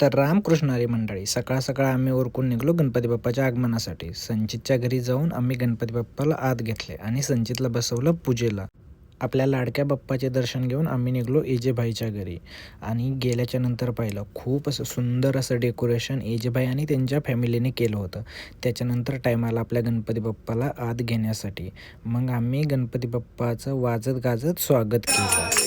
तर रामकृष्ण हरी मंडळी, सकाळ सकाळ आम्ही उरकून निघलो गणपती बाप्पाच्या आगमनासाठी. संचितच्या घरी जाऊन आम्ही गणपती बाप्पाला आत घेतले आणि संचितला बसवलं पूजेला. आपल्या लाडक्या बाप्पाचे दर्शन घेऊन आम्ही निघलो एजेभाईच्या घरी आणि गेल्याच्या नंतर पाहिलं खूप असं सुंदर असं डेकोरेशन एजेभाई आणि त्यांच्या फॅमिलीने केलं होतं. त्याच्यानंतर टाईम आला आपल्या गणपती बाप्पाला आत घेण्यासाठी. मग आम्ही गणपती बाप्पाचं वाजत गाजत स्वागत केलं.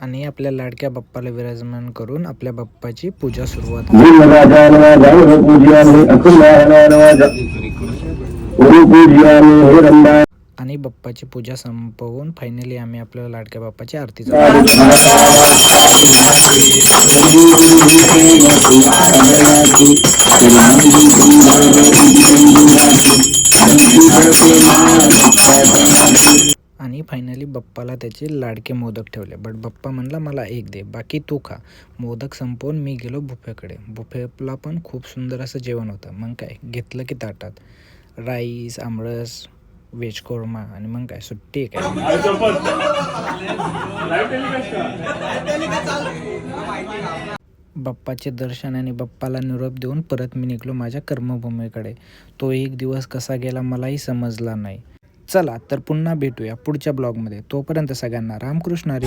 आणि आपल्या लाडक्या बाप्पाला विराजमान करून आपल्या बाप्पाची पूजा सुरुवात आणि बाप्पाची पूजा संपवून फायनली आम्ही आपल्या लाडक्या बाप्पाची आरती आणि फायनली बाप्पाला त्याचे लाडके मोदक ठेवले. बट बाप्पा म्हणला मला एक दे, बाकी तू खा. मोदक संपवून मी गेलो बुफेकडे. बुफेला पण खूप सुंदर असं जेवण होतं. मग काय घेतलं की ताटात राईस, आमरस, व्हेज कोरमा आणि मग काय सुट्टी काय. बाप्पाचे दर्शन आणि बाप्पाला निरोप देऊन परत मी निघलो माझ्या कर्मभूमीकडे. तो एक दिवस कसा गेला मलाही समजला नाही. चला तर पुन्हा भेटूया पुढच्या ब्लॉगमध्ये. तोपर्यंत सगळ्यांना रामकृष्ण हरी.